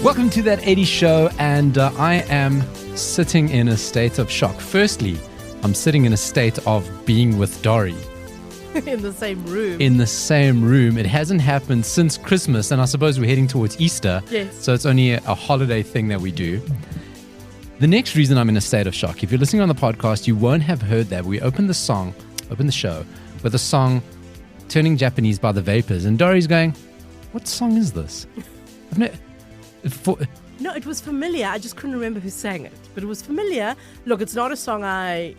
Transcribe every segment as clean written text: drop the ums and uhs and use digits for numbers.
Welcome to That 80s Show, and I am sitting in a state of shock. Firstly, I'm sitting in a state of being with Dori. In the same room. In the same room. It hasn't happened since Christmas, and I suppose we're heading towards Easter. Yes. So it's only a holiday thing that we do. The next reason I'm in a state of shock, if you're listening on the podcast, you won't have heard that. We opened the show with a song, Turning Japanese by the Vapors, and Dori's going, what song is this? No, it was familiar. I just couldn't remember who sang it, but it was familiar. Look, it's not a song I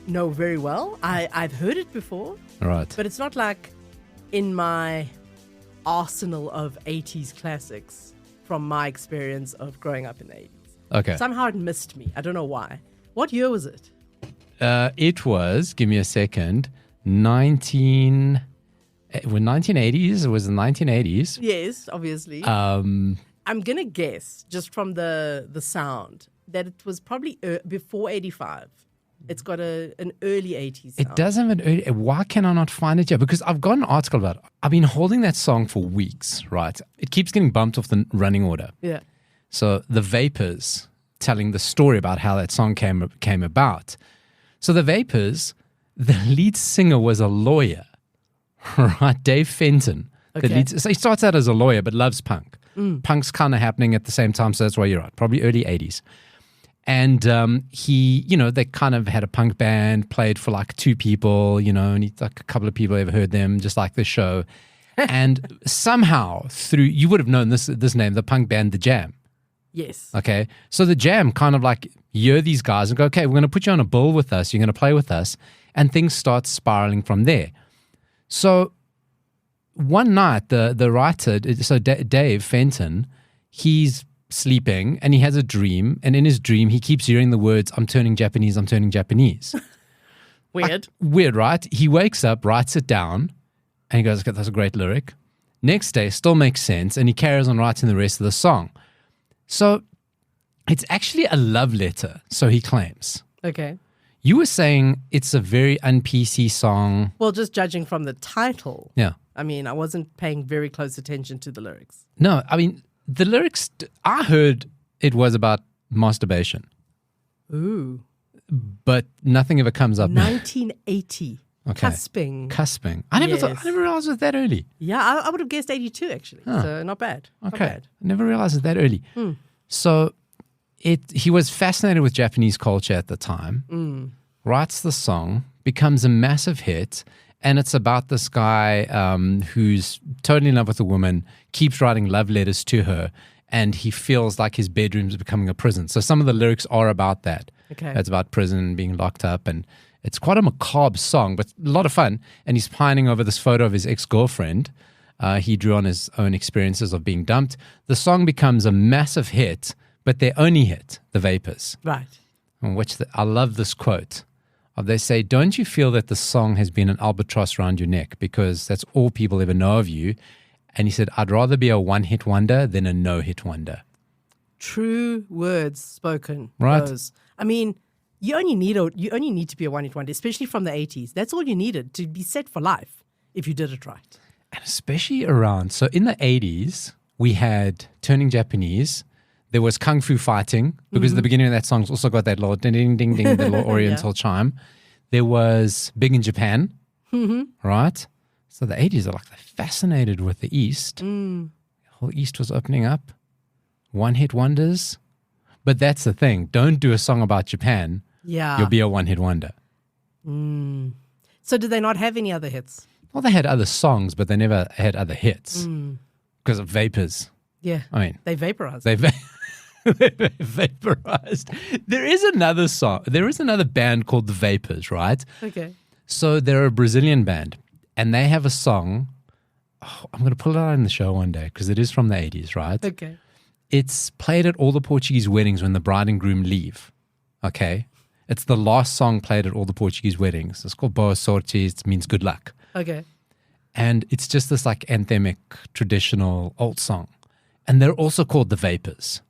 know very well. I've heard it before. Right. But it's not like in my arsenal of 80s classics from my experience of growing up in the 80s. Okay. Somehow it missed me. I don't know why. What year was it? It was, give me a second, 1980s. It was the 1980s. Yes, obviously. I'm going to guess, just from the sound, that it was probably before 85. It's got an early 80s sound. It does have an early... Why can I not find it yet? Because I've got an article about it. I've been holding that song for weeks, right? It keeps getting bumped off the running order. Yeah. So the Vapors, telling the story about how that song came about. So the Vapors, the lead singer was a lawyer, right? Dave Fenton. Okay. So he starts out as a lawyer but loves punk. Punk's kind of happening at the same time, so that's why you're right. Probably early 80s. And they kind of had a punk band, played for like two people, and like a couple of people ever heard them, just like the show. And somehow you would have known this name, the punk band, The Jam. Yes. Okay. So The Jam kind of like hear these guys and go, okay, we're going to put you on a bill with us. You're going to play with us. And things start spiraling from there. So one night, the writer, so Dave Fenton, he's sleeping and he has a dream. And in his dream, he keeps hearing the words, I'm turning Japanese, I'm turning Japanese. Weird. Weird, right? He wakes up, writes it down, and he goes, okay, that's a great lyric. Next day, still makes sense, and he carries on writing the rest of the song. So it's actually a love letter, so he claims. Okay. You were saying it's a very un-PC song. Well, just judging from the title. Yeah. I mean, I wasn't paying very close attention to the lyrics. No, I mean, the lyrics, I heard it was about masturbation. Ooh. But nothing ever comes up. 1980. Okay. Cusping. I never realized it was that early. Yeah, I would have guessed 82 actually. Huh. So not bad. Not Okay. bad. I never realized it that early. So he was fascinated with Japanese culture at the time, writes the song, becomes a massive hit, and it's about this guy who's totally in love with a woman, keeps writing love letters to her, and he feels like his bedroom's becoming a prison. So some of the lyrics are about that. Okay. It's about prison, being locked up, and it's quite a macabre song, but a lot of fun. And he's pining over this photo of his ex-girlfriend. He drew on his own experiences of being dumped. The song becomes a massive hit, but their only hit, The Vapors. Right. I love this quote. They say, don't you feel that the song has been an albatross around your neck because that's all people ever know of you? And he said, I'd rather be a one-hit wonder than a no-hit wonder. True words spoken. Right. Those. I mean, you only need to be a one-hit wonder, especially from the 80s. That's all you needed to be set for life if you did it right. And especially so in the 80s, we had Turning Japanese. There was Kung Fu Fighting, because the beginning of that song's also got that little ding, ding, ding, ding, the little oriental chime. There was Big in Japan, right? So the 80s are like they're fascinated with the East. The whole East was opening up. One-hit wonders. But that's the thing. Don't do a song about Japan. Yeah. You'll be a one-hit wonder. So did they not have any other hits? Well, they had other songs, but they never had other hits because of Vapors. Yeah. I mean, they vaporized. They vaporized. There is another song. There is another band called The Vapors, right? Okay. So they're a Brazilian band, and they have a song. Oh, I'm going to pull it out in the show one day because it is from the 80s, right? Okay. It's played at all the Portuguese weddings when the bride and groom leave. Okay. It's the last song played at all the Portuguese weddings. It's called Boa Sorte. It means good luck. Okay. And it's just this like anthemic, traditional old song. And they're also called The Vapors,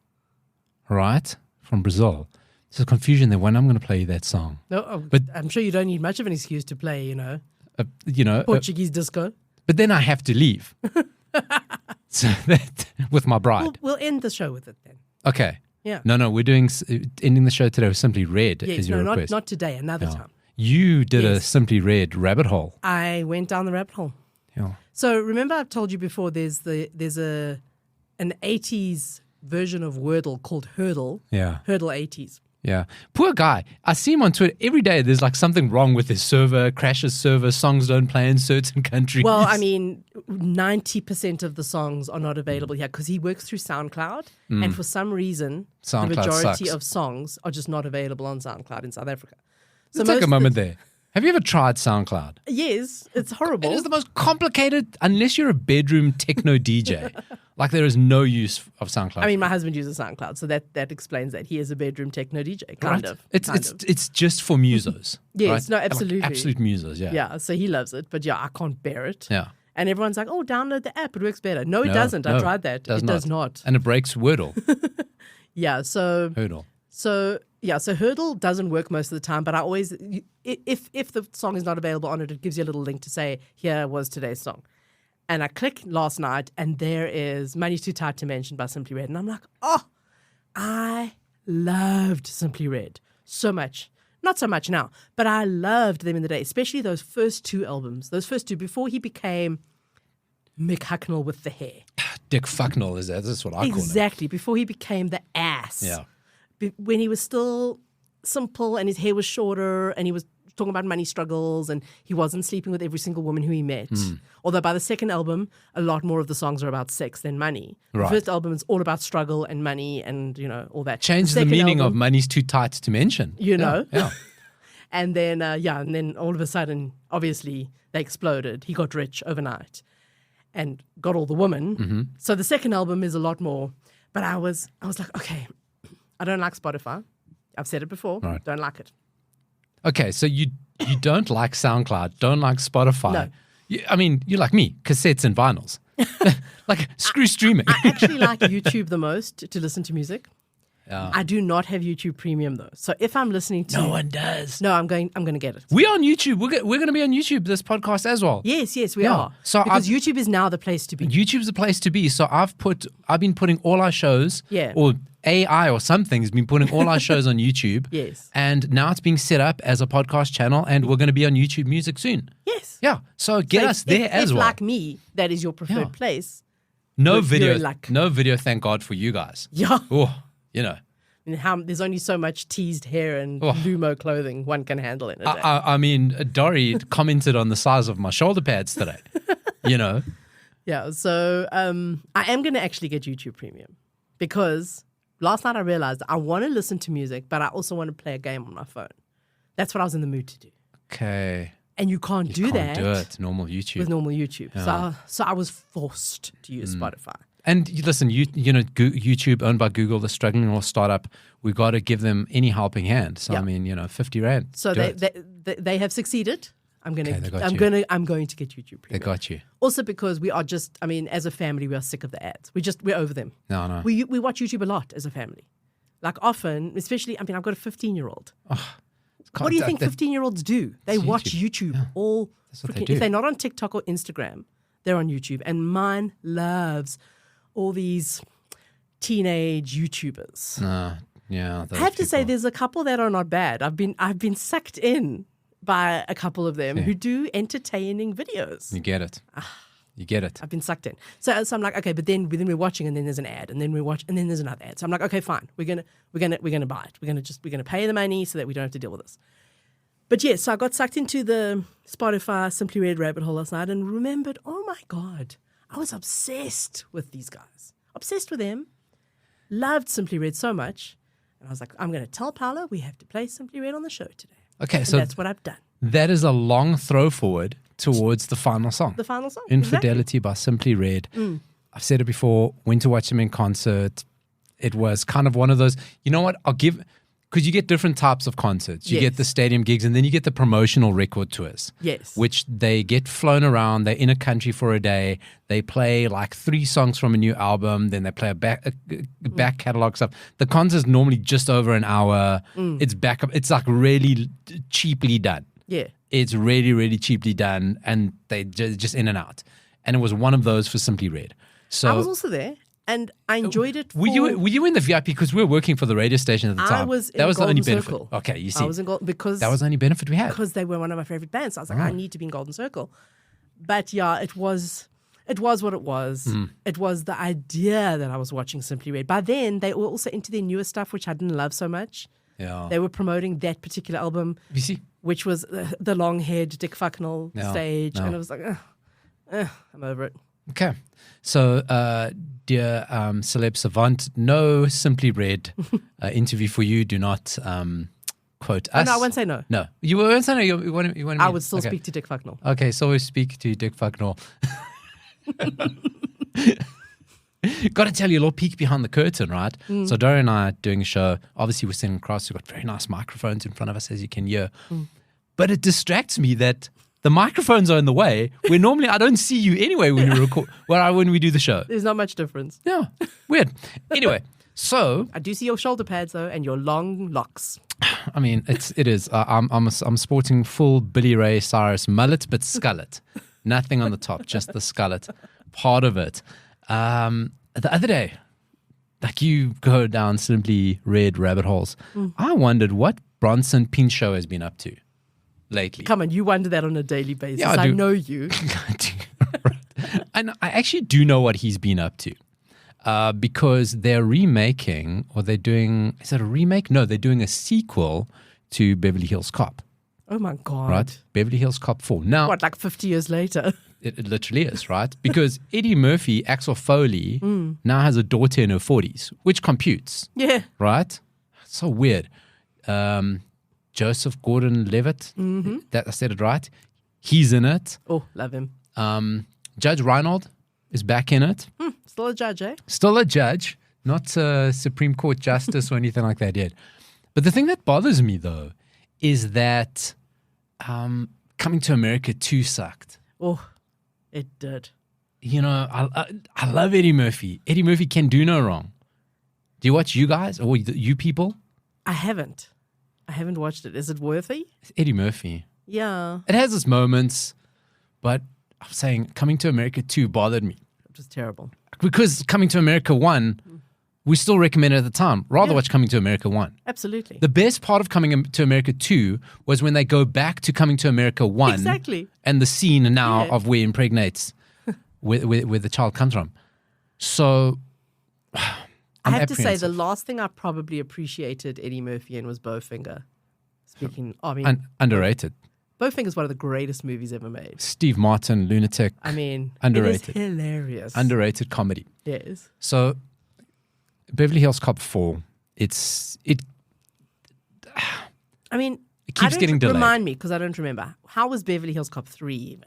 right? From Brazil. There's a confusion there when I'm going to play you that song. No, but I'm sure you don't need much of an excuse to play, Portuguese disco. But then I have to leave. So that with my bride. We'll end the show with it then. Okay. Yeah. No, we're doing ending the show today with Simply Red. Yes, is your no, request. not today. Another time. You did a Yes. Simply Red rabbit hole. I went down the rabbit hole. Yeah. So remember, I've told you before. There's an 80s version of Wordle called Hurdle. Yeah. Hurdle 80s. Yeah. Poor guy. I see him on Twitter every day. There's like something wrong with his server, crashes server, songs don't play in certain countries. Well, I mean, 90% of the songs are not available here because he works through SoundCloud. And for some reason, SoundCloud the majority sucks. of songs are just not available on SoundCloud in South Africa. So Let's take a moment there. Have you ever tried SoundCloud? Yes, it's horrible. It is the most complicated, unless you're a bedroom techno DJ. Like there is no use of SoundCloud. I mean, my husband uses SoundCloud, so that explains that he is a bedroom techno DJ, kind of. It's just for musos. Yes, right? no, absolutely. Like absolute musos, yeah. Yeah, so he loves it, but yeah, I can't bear it. Yeah. And everyone's like, "Oh, download the app; it works better." No, it doesn't. I tried that. It does not. And it breaks Wordle. Yeah, so Hurdle. So Hurdle doesn't work most of the time, but I always, if the song is not available on it, it gives you a little link to say, here was today's song. And I click last night, and there is Money's Too Tight to Mention by Simply Red. And I'm like, oh, I loved Simply Red so much. Not so much now, but I loved them in the day, especially those first two albums. Those first two, before he became Mick Hucknall with the hair. Dick Fucknall is that? That's what I call him. Exactly, before he became the ass. Yeah. When he was still simple and his hair was shorter and he was talking about money struggles and he wasn't sleeping with every single woman who he met. Although by the second album, a lot more of the songs are about sex than money. Right. The first album is all about struggle and money and, all that. Change the meaning of Money's Too Tight to Mention. Yeah. Yeah. and then all of a sudden, obviously, they exploded. He got rich overnight and got all the women. Mm-hmm. So the second album is a lot more. But I was like, okay, I don't like Spotify. I've said it before. Right. Don't like it. Okay, so you don't like SoundCloud, don't like Spotify. No. You're like me, cassettes and vinyls. Like, screw streaming. I actually like YouTube the most to listen to music. Yeah. I do not have YouTube Premium though. So if I'm listening to No one does. No, I'm going to get it. We're on YouTube. We're going to be on YouTube, this podcast as well. Yes, we Yeah. are. So because YouTube is now the place to be. YouTube's the place to be. So I've been putting all our shows, Yeah. or AI or something has been putting all our shows on YouTube. Yes. And now it's being set up as a podcast channel, and we're going to be on YouTube Music soon. Yes. Yeah. So get So us there as if well. like me, that is your preferred Yeah. place. No you're video. in luck. No video. Thank God for you guys. Yeah. Oh, And there's only so much teased hair and Lumo clothing one can handle in a day. I mean, Dori commented on the size of my shoulder pads today. Yeah, so I am going to actually get YouTube Premium because last night I realized I want to listen to music, but I also want to play a game on my phone. That's what I was in the mood to do. Okay. And you can't do that Do it. Normal YouTube. with normal YouTube. So I was forced to use Spotify. And listen, YouTube owned by Google, the struggling little startup, we got to give them any helping hand. So Yeah. I mean, 50 Rand. So do they have succeeded. I'm going they got you. to get YouTube Premium. They got you. Also because we are as a family, we are sick of the ads. We're over them. No. We watch YouTube a lot as a family. Like often, especially, I've got a 15-year-old. What do you think 15-year-olds do? They watch YouTube all what they freaking. do. If they're not on TikTok or Instagram, they're on YouTube. And mine loves all these teenage YouTubers. Yeah. I have to say, there's a couple that are not bad. I've been sucked in by a couple of them who do entertaining videos. You get it. You get it. I've been sucked in. So I'm like, okay, but then we're watching, and then there's an ad, and then we watch, and then there's another ad. So I'm like, okay, fine, we're gonna buy it. We're gonna pay the money so that we don't have to deal with this. But yes, so I got sucked into the Spotify Simply Red rabbit hole last night and remembered, oh my God, I was obsessed with these guys, obsessed with them, loved Simply Red so much, and I was like, I'm gonna tell Paulo we have to play Simply Red on the show today. Okay, And so that's what I've done. that is a long throw forward towards the final song. The final song, Infidelity by Simply Red. I've said it before, went to watch them in concert. It was kind of one of those, you know what, because you get different types of concerts. You Yes. get the stadium gigs, and then you get the promotional record tours. Yes. Which they get flown around. They're in a country for a day. They play like 3 songs from a new album. Then they play a back catalog stuff. The concert's normally just over an hour. It's back up. It's like really cheaply done. Yeah. It's really, really cheaply done, and they just in and out. And it was one of those for Simply Red. So I was also there, and I enjoyed it. Were you in the VIP because we were working for the radio station at the time? I was in that was the only Golden benefit. Circle. Okay, you see, I was in because that was the only benefit we had because they were one of my favorite bands. So I was like, I need to be in Golden Circle. But yeah, it was what it was. It was the idea that I was watching Simply Red. By then, they were also into their newer stuff, which I didn't love so much. Yeah, they were promoting that particular album, you see, which was the long-haired Dick Hucknall stage, and I was like, I'm over it. Okay. So, dear celeb savant, no Simply Red interview for you. Do not quote us. No, I won't say no. No. You won't say no. You want I would still speak to Dick Hucknall. Okay, so we speak to Dick Hucknall. Got to tell you a little peek behind the curtain, right? So Dori and I are doing a show. Obviously, we're sitting across. We've got very nice microphones in front of us, as you can hear. But it distracts me that the microphones are in the way, where normally I don't see you anyway when we record, when we do the show. There's not much difference. Yeah, weird. Anyway, so I do see your shoulder pads though, and your long locks. I mean, it is. I'm sporting full Billy Ray Cyrus mullet, but skullet. Nothing on the top, just the skullet part of it. The other day, like you go down Simply Red rabbit holes. I wondered what Bronson Pinchot has been up to lately. Come on, you wonder that on a daily basis. Yeah, I know you. And I actually do know what he's been up to. Because they're remaking, or they're doing, is it a remake? No, they're doing a sequel to Beverly Hills Cop. Oh my God. Right? Beverly Hills Cop 4. Now, what, like 50 years later? It literally is, right? Because Eddie Murphy, Axel Foley, now has a daughter in her 40s, which computes. Yeah. Right? So weird. Joseph Gordon-Levitt, that I said it right. He's in it. Oh, love him. Judge Reinhold is back in it. Still a judge, eh? Still a judge, not a Supreme Court justice or anything like that yet. But the thing that bothers me, though, is that Coming to America 2 sucked. Oh, it did. You know, I love Eddie Murphy. Eddie Murphy can do no wrong. Do you watch You Guys or You People? I haven't watched it. Is it worthy? It's Eddie Murphy. Yeah. It has its moments, but I'm saying Coming to America 2 bothered me. It was terrible. Because Coming to America 1, we still recommend it at the time. Rather watch Coming to America 1. Absolutely. The best part of Coming to America 2 was when they go back to Coming to America 1. Exactly. And the scene now of where impregnates, where the child comes from. So, I have to say, the last thing I probably appreciated Eddie Murphy in was Bowfinger. Speaking, I mean, underrated. Bowfinger's one of the greatest movies ever made. Steve Martin, lunatic. I mean, underrated. It is hilarious. Underrated comedy. Yes. So, Beverly Hills Cop 4. I mean, it keeps getting delayed. Remind me, because I don't remember. How was Beverly Hills Cop 3 even?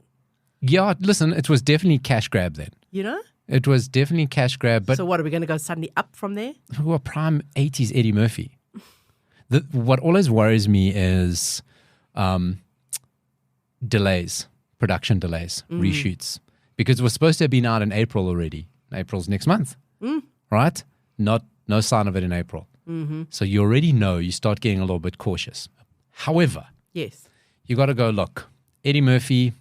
Yeah, listen, it was definitely cash grab then. You know? It was definitely cash grab. But so what, are we going to go suddenly up from there? Who are prime 80s Eddie Murphy? What always worries me is delays, production delays, reshoots. Because it was supposed to have been out in April already. April's next month, right? No sign of it in April. So you already know, you start getting a little bit cautious. However, yes, you got to go, look, Eddie Murphy,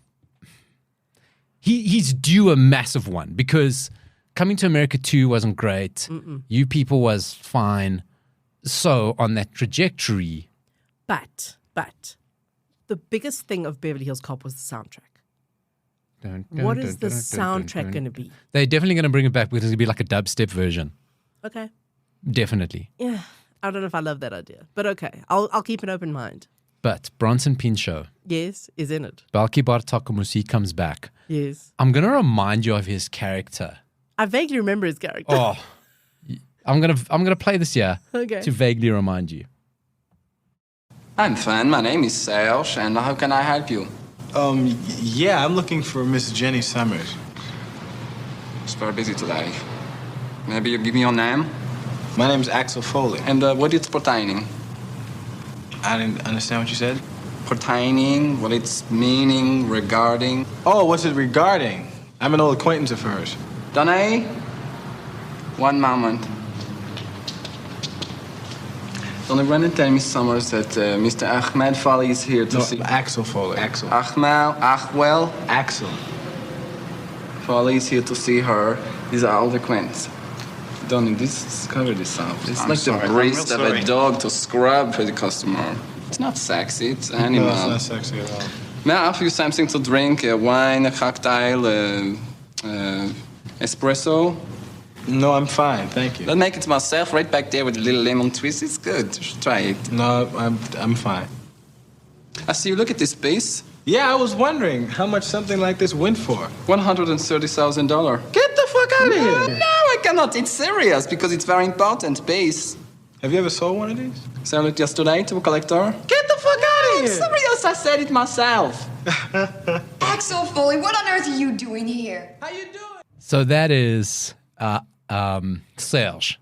he's due a massive one because Coming to America 2 wasn't great. You People was fine. So on that trajectory. But the biggest thing of Beverly Hills Cop was the soundtrack. What is the soundtrack going to be? They're definitely going to bring it back because it'll be like a dubstep version. Okay. Definitely. Yeah. I don't know if I love that idea, but okay. I'll keep an open mind. But Bronson Pinchot. Yes, is in it. Balki Bartokomousi comes back. Yes. I'm going to remind you of his character. I vaguely remember his character. Oh. I'm gonna play this here to vaguely remind you. I'm fine. My name is Serge, and how can I help you? Yeah, I'm looking for Miss Jenny Summers. She's very busy today. Maybe you give me your name? My name's Axel Foley. And what it's pertaining? I didn't understand what you said. Pertaining, what it's meaning, regarding. Oh, what's it regarding? I'm an old acquaintance of hers. Danae? One moment. Don't run and tell Miss Summers that Mr. Ahmed Foley is here to see... Axel Foley. Axel. Ahmed, Axel. Axel. Foley is here to see her. These are all the quaints. Donnie, cover this up. It's I'm like sorry, the breast I'm of real a dog to scrub for the customer. It's not sexy, it's animal. No, it's not sexy at all. May I offer you something to drink? A wine, a cocktail, espresso? No, I'm fine, thank you. I'll make it myself right back there with a little lemon twist. It's good. You should try it. No, I'm fine. I see you look at this piece. Yeah, I was wondering how much something like this went for. $130,000. Get the fuck out of No, here! I cannot. It's serious because it's very important piece. Have you ever sold one of these? Sold it yesterday to a collector. Get the fuck out of I'm here! serious. I said it myself. Axel Foley, what on earth are you doing here? How you doing? So that is Serge.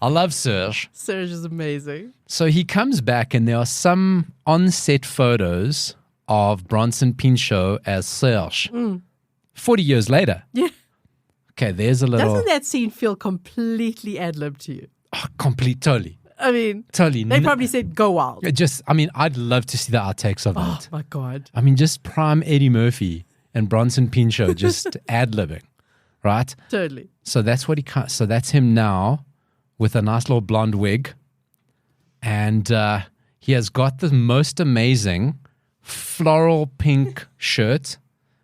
I love Serge. Serge is amazing. So he comes back and there are some on-set photos of Bronson Pinchot as Serge. 40 years later. Yeah. Okay, there's a little... Doesn't that scene feel completely ad-lib to you? Totally. I mean, Totally. they probably said go wild. I'd love to see the outtakes of Oh that. my God. I mean, just prime Eddie Murphy and Bronson Pinchot just ad-libbing, right? Totally. So that's what so that's him now with a nice little blonde wig. And he has got the most amazing floral pink shirt.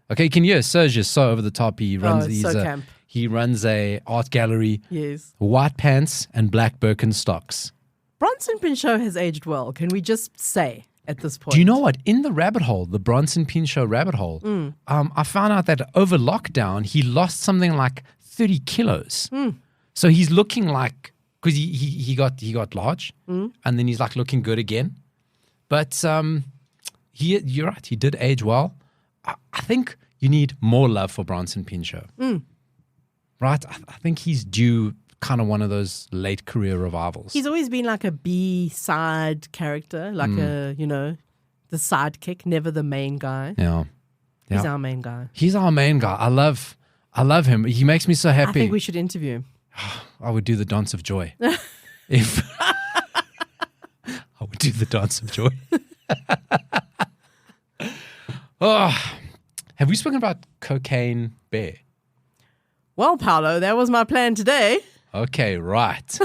Okay, you can hear Serge is so over the top. He runs camp. he runs a art gallery. Yes. White pants and black Birkenstocks. Bronson Pinchot has aged well. Can we just say at this point? Do you know what? In the rabbit hole, the Bronson Pinchot rabbit hole, I found out that over lockdown, he lost something like 30 kilos. So he's looking like, because he got large, and then he's like looking good again. But you're right, he did age well. I think you need more love for Bronson Pinchot. Right? I think he's due kind of one of those late career revivals. He's always been like a B-side character, like the sidekick, never the main guy. Yeah. He's our main guy. He's our main guy. I love him. He makes me so happy. I think we should interview him. I would do the dance of joy. If I would do the dance of joy. Have we spoken about Cocaine Bear? Well, Paulo, that was my plan today. Okay, right.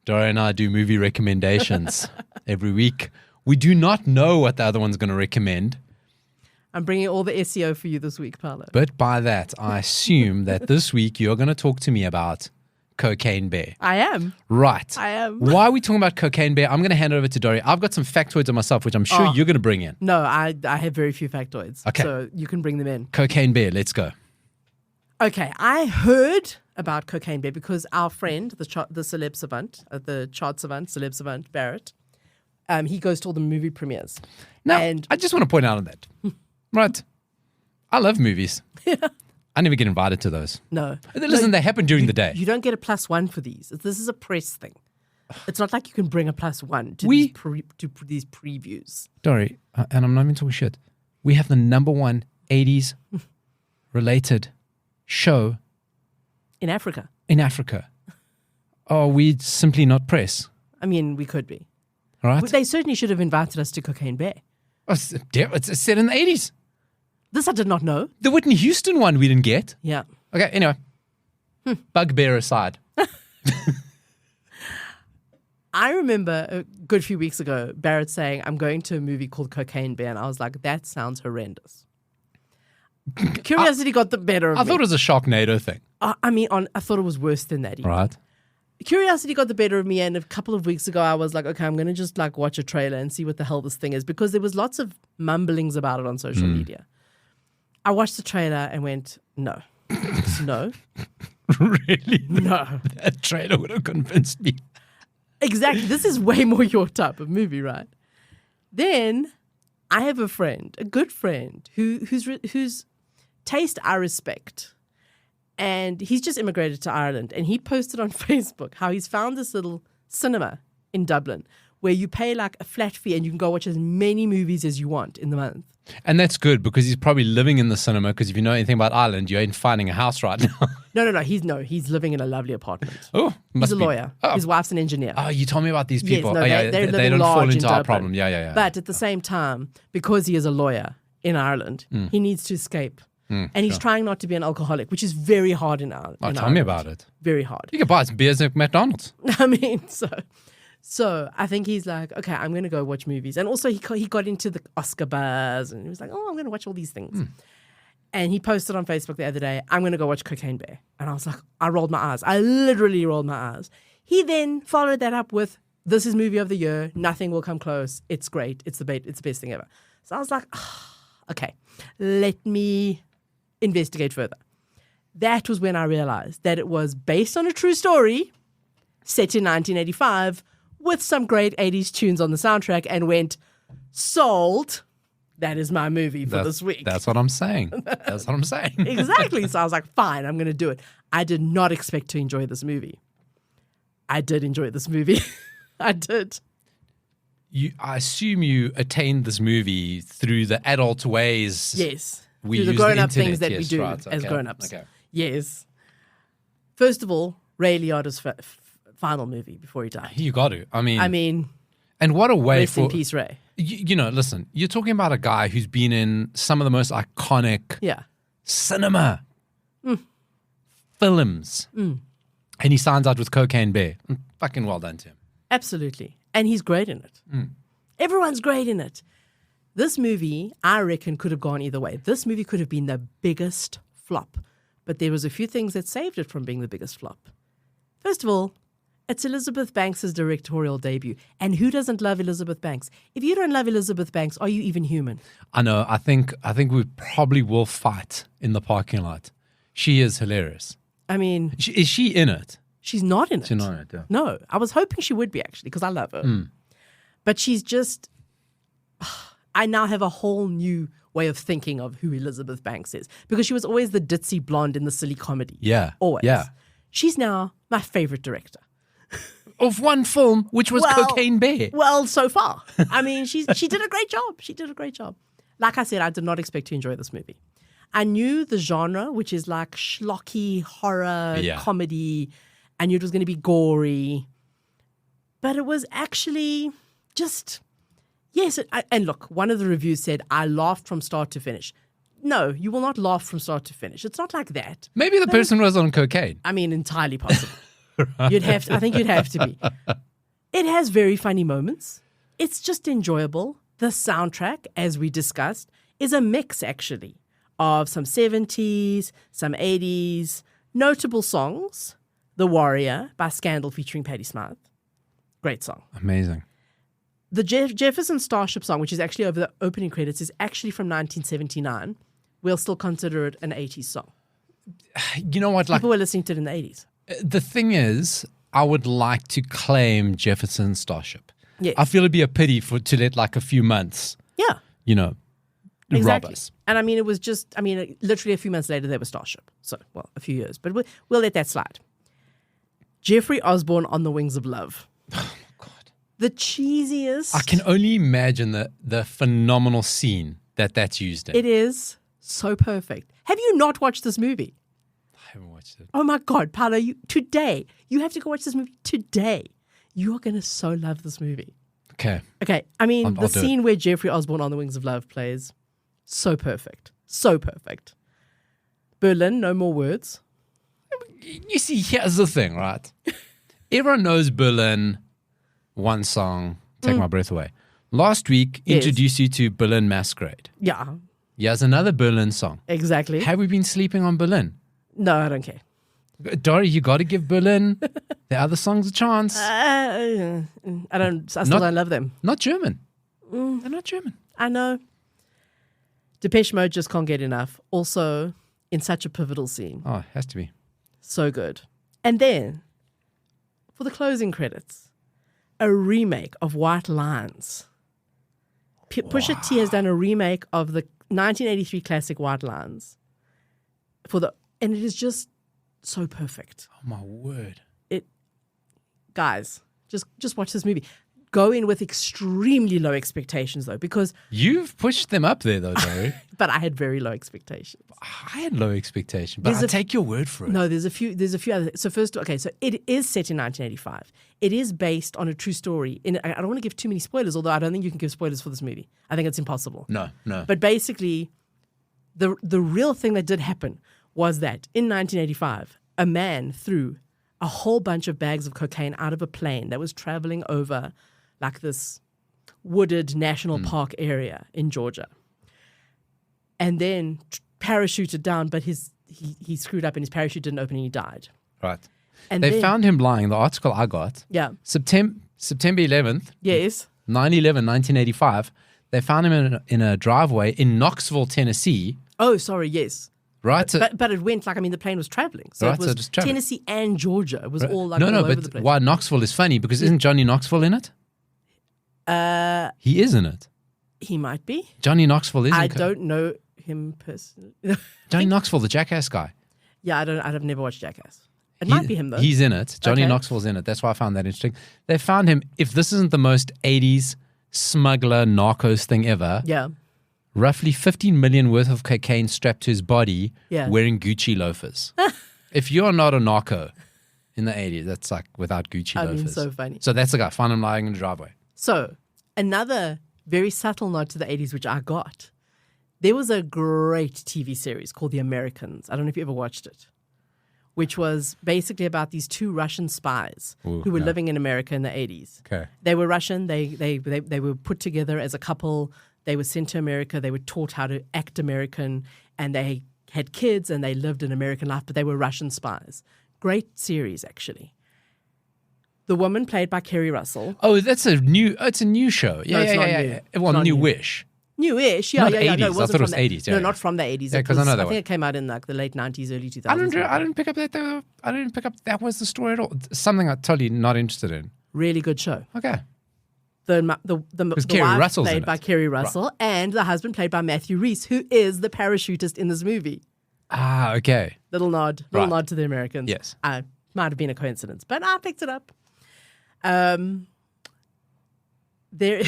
Dori and I do movie recommendations every week. We do not know what the other one's going to recommend. I'm bringing all the SEO for you this week, Paulo. But by that, I assume that this week you're going to talk to me about Cocaine Bear. I am. Right. I am. Why are we talking about Cocaine Bear? I'm going to hand it over to Dori. I've got some factoids on myself, which I'm sure you're going to bring in. No, I have very few factoids. Okay. So you can bring them in. Cocaine Bear, let's go. Okay, I heard about Cocaine Bear because our friend, the celeb savant, the chart savant, celeb savant, Barrett, he goes to all the movie premieres. Now, And I just want to point out on that. Right. I love movies. I never get invited to those. no. Listen, they happen during the day. You don't get a +1 for these. This is a press thing. It's not like you can bring a +1 to these previews. Dori, and I'm not even talking shit. We have the #1 80s related show In Africa. in Africa. Are we simply not press? I mean, we could be. Right? They certainly should have invited us to Cocaine Bear. It's set in the 80s. This I did not know. The Whitney Houston one we didn't get. Yeah. Okay, anyway. Bugbear aside. I remember a good few weeks ago, Barrett saying, I'm going to a movie called Cocaine Bear. And I was like, that sounds horrendous. Curiosity got the better of me. I thought it was a Sharknado thing. I thought it was worse than that. Even. Right. Curiosity got the better of me, and a couple of weeks ago I was like, okay, I'm going to just like watch a trailer and see what the hell this thing is, because there was lots of mumblings about it on social media. I watched the trailer and went, no. No. Really? No. That trailer would have convinced me. Exactly. This is way more your type of movie, right? Then I have a friend, a good friend, whose taste I respect. And he's just immigrated to Ireland, and he posted on Facebook how he's found this little cinema in Dublin where you pay like a flat fee and you can go watch as many movies as you want in the month. And that's good because he's probably living in the cinema, because if you know anything about Ireland, you ain't finding a house right now. No. He's living in a lovely apartment. Oh, He's a lawyer. Oh. His wife's an engineer. Oh, you told me about these Yes, people. no, Oh, yeah, they're they living don't fall large in into our Dublin. problem. Yeah. But at the same time, because he is a lawyer in Ireland, he needs to escape. and he's trying not to be an alcoholic, which is very hard in our. Oh, tell me about it. Very hard. You can buy some beers at McDonald's. I mean, so I think he's like, okay, I'm going to go watch movies. And also he got into the Oscar buzz and he was like, oh, I'm going to watch all these things. And he posted on Facebook the other day, I'm going to go watch Cocaine Bear. And I was like, I rolled my eyes. I literally rolled my eyes. He then followed that up with, this is movie of the year. Nothing will come close. It's great. It's the best thing ever. So I was like, okay, let me investigate further. That was when I realized that it was based on a true story set in 1985 with some great 80s tunes on the soundtrack and went, sold. That is my movie for this week. That's what I'm saying. That's what I'm saying. Exactly. So I was like, fine, I'm going to do it. I did not expect to enjoy this movie. I did enjoy this movie. I did. I assume you attained this movie through the adult ways. Yes. We through the use grown-up internet, things that we do as grown-ups. Okay. Yes. First of all, Ray Liotta's final movie before he died. You got to. I mean, and what a way rest in peace, Ray. You know, listen, you're talking about a guy who's been in some of the most iconic cinema films. And he signs out with Cocaine Bear. Fucking well done to him. Absolutely. And he's great in it. Everyone's great in it. This movie, I reckon, could have gone either way. This movie could have been the biggest flop. But there was a few things that saved it from being the biggest flop. First of all, it's Elizabeth Banks' directorial debut. And who doesn't love Elizabeth Banks? If you don't love Elizabeth Banks, are you even human? I know. I think we probably will fight in the parking lot. She is hilarious. I mean... Is she in it? She's not in it. She's not in it, yeah. No. I was hoping she would be, actually, because I love her. But she's just... I now have a whole new way of thinking of who Elizabeth Banks is. Because she was always the ditzy blonde in the silly comedy. Yeah. Always. Yeah. She's now my favorite director. Of one film, which was Cocaine Bear. Well, so far. I mean, she did a great job. She did a great job. Like I said, I did not expect to enjoy this movie. I knew the genre, which is like schlocky horror, comedy. I knew it was going to be gory. But it was actually just, yes. And look, one of the reviews said, I laughed from start to finish. No, you will not laugh from start to finish. It's not like that. Maybe the person was on cocaine. I mean, entirely possible. I think you'd have to be. It has very funny moments. It's just enjoyable. The soundtrack, as we discussed, is a mix, actually, of some 70s, some 80s, notable songs. The Warrior by Scandal featuring Patti Smith. Great song. Amazing. The Jefferson Starship song, which is actually over the opening credits, is actually from 1979. We'll still consider it an 80s song. You know what? People were listening to it in the 80s. The thing is, I would like to claim Jefferson Starship. Yes. I feel it'd be a pity to let a few months, rob exactly. us. And I mean, it was just, literally a few months later, they were Starship. So, a few years. But we'll let that slide. Jeffrey Osborne on the Wings of Love. Oh, my God. The cheesiest. I can only imagine the phenomenal scene that's used in. It is so perfect. Have you not watched this movie? I haven't watched it. Oh my God, Paulo, you have to go watch this movie today. You are going to so love this movie. Okay. I mean, I'll the scene where Jeffrey Osborne on the Wings of Love plays, so perfect. So perfect. Berlin, no more words. You see, here's the thing, right? Everyone knows Berlin, one song, Take My Breath Away. Last week, introduced you to Berlin Masquerade. Yeah. Here's another Berlin song. Exactly. Have we been sleeping on Berlin? No, I don't care. Dori, you got to give Berlin the other songs a chance. I still don't love them. Not German. They're not German. I know. Depeche Mode just can't get enough. Also, in such a pivotal scene. Oh, it has to be. So good. And then, for the closing credits, a remake of White Lines. Pusha T has done a remake of the 1983 classic White Lines. And it is just so perfect. Oh, my word. Guys, just watch this movie. Go in with extremely low expectations, though, because... You've pushed them up there, though, Dori. But I had very low expectations. I had low expectations, but I'll take your word for it. No, there's a few other... So first, so it is set in 1985. It is based on a true story. I don't want to give too many spoilers, although I don't think you can give spoilers for this movie. I think it's impossible. No. But basically, the real thing that did happen was that in 1985, a man threw a whole bunch of bags of cocaine out of a plane that was traveling over like this wooded national park area in Georgia. And then parachuted down, but he screwed up and his parachute didn't open and he died. Right. And They then, found him lying. The article I got, yeah, September 11th, yes, 9/11, 1985, they found him in a driveway in Knoxville, Tennessee. oh, sorry, yes. Right? But it went the plane was traveling. So Right, it was so just traveling. Tennessee and Georgia. It was all no, all over the but place. why Knoxville is funny because isn't Johnny Knoxville in it? He is in it. He might be. Johnny Knoxville is. I don't know him personally. Johnny Knoxville, the Jackass guy. Yeah, I've never watched Jackass. It might be him though. He's in it. Johnny Okay. Knoxville's in it. That's why I found that interesting. They found him. If this isn't the most 80s smuggler narcos thing ever, yeah. roughly 15 million worth of cocaine strapped to his body, Yeah. wearing Gucci loafers. If you're not a narco in the 80s, that's like without Gucci I loafers. mean, so funny. So that's the guy. Found him lying in the driveway. So another very subtle nod to the 80s, which I got. There was a great TV series called The Americans. I don't know if you ever watched it, which was basically about these two Russian spies who were living in America in the 80s. Okay. They were Russian. They were put together as a couple. They were sent to America. They were taught how to act American, and they had kids and they lived an American life, but they were Russian spies. Great series, actually. The woman played by Kerry Russell. Oh, it's a new show. Yeah, it's yeah, not yeah, new. yeah. It's Well, not new. newish. Newish, yeah, Not yeah, yeah. 80s. No, I it wasn't thought it was from the 80s, yeah, No, yeah. not from the 80s. Yeah, 'cause I know that I one. think it came out in like the late 90s, early 2000s. I didn't pick up that. I didn't pick up that was the story at all. Something I'm totally not interested in. Really good show. Okay. The Kerry wife Russell's in played by it. Kerry Russell and the husband played by Matthew Rhys, who is the parachutist in this movie. Ah, okay. Little nod Right. to the Americans. Yes. Might have been a coincidence, but I picked it up. There.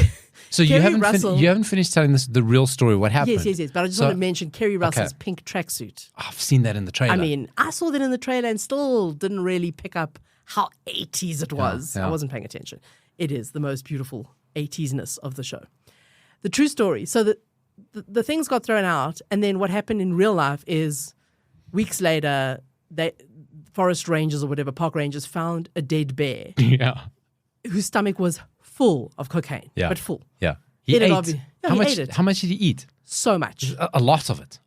So Kerry you haven't Russell- you haven't finished telling us the real story. What happened? Yes. But I just So- want to mention Kerry Russell's Okay. pink tracksuit. I've seen that in the trailer. I mean, I saw that in the trailer and still didn't really pick up how 80s it was. yeah. I wasn't paying attention. It is the most beautiful 80s-ness of the show. The true story. So the things got thrown out, and then what happened in real life is weeks later, forest rangers or whatever, park rangers found a dead bear yeah, whose stomach was full of cocaine, yeah, but full. Yeah, he It ate. had obvi- No, how he much? ate it. How much did he eat? So much. A lot of it.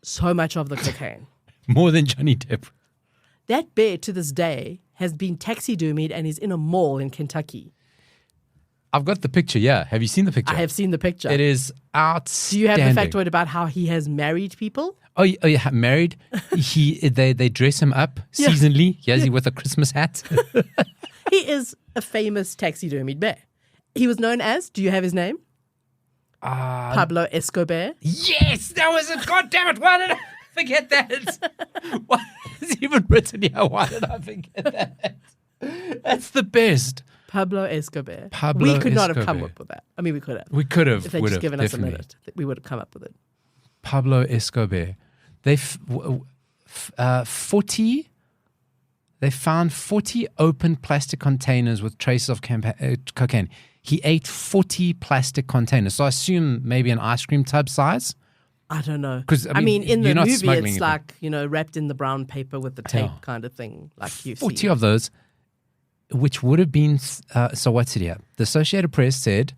So much of the cocaine. More than Johnny Depp. That bear to this day has been taxidermied and is in a mall in Kentucky. I've got the picture. Yeah, have you seen the picture? I have seen the picture. It is Do outstanding. you have the factoid about how he has married people? Oh, yeah, married. They dress him up Yeah. seasonally. He has with a Christmas hat. He is a famous taxidermied bear. He was known as, do you have his name? Pablo Escobar. Yes, that was it. God damn it! Why did I forget that? Why is it even written here? Why did I forget that? That's the best. Pablo Escobar. Pablo We could not have come Escobar. up with that. I mean, we could have. We could have. If they'd would just have, given us definitely. a minute, we would have come up with it. Pablo Escobar. They found 40 open plastic containers with traces of cocaine. He ate 40 plastic containers. So I assume maybe an ice cream tub size. I don't know. 'Cause, I mean, in the you're not movie, smuggling it's it. like, wrapped in the brown paper with the tape Yeah. kind of thing, like you've 40 seen. of those, which would have been, so what's it here? The Associated Press said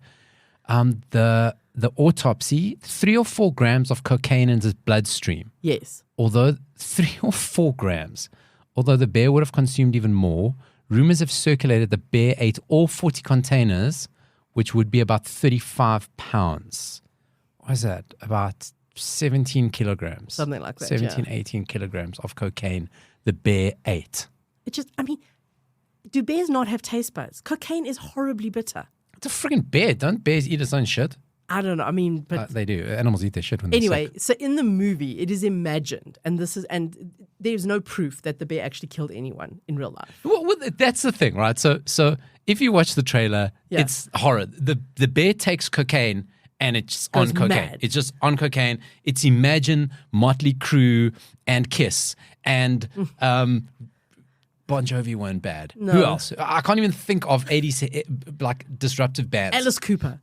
the autopsy, 3 or 4 grams of cocaine in his bloodstream. Yes. Although 3 or 4 grams, although the bear would have consumed even more, rumors have circulated the bear ate all 40 containers, which would be about 35 pounds. What is that? About 17 kilograms. Something like that, 17, yeah. 18 kilograms of cocaine the bear ate. It just, do bears not have taste buds? Cocaine is horribly bitter. It's a freaking bear. Don't bears eat its own shit? I don't know. But They do. Animals eat their shit when they're anyway, sick. so in the movie, it is imagined, and there's no proof that the bear actually killed anyone in real life. Well, that's the thing, right? So if you watch the trailer, Yeah. it's horror. The bear takes cocaine and it's Goes on cocaine. mad. It's just on cocaine. It's Imagine, Motley Crue, and Kiss. And Bon Jovi weren't bad. No. Who else? I can't even think of 80s like disruptive bands. Alice Cooper.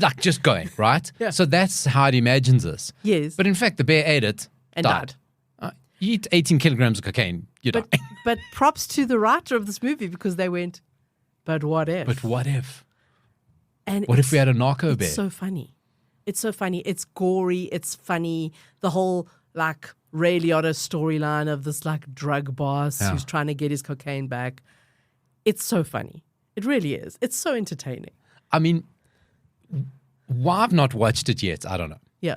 Like just going, right? Yeah. So that's how it imagines us. Yes. But in fact, the bear ate it And died. You eat 18 kilograms of cocaine, you die. But props to the writer of this movie because they went, but what if? But what if? And What if we had a narco bear? It's so funny. It's so funny. It's gory. It's funny. The whole like Ray Liotta storyline of this like drug boss who's trying to get his cocaine back. It's so funny. It really is. It's so entertaining. I mean, why I've not watched it yet, I don't know. Yeah.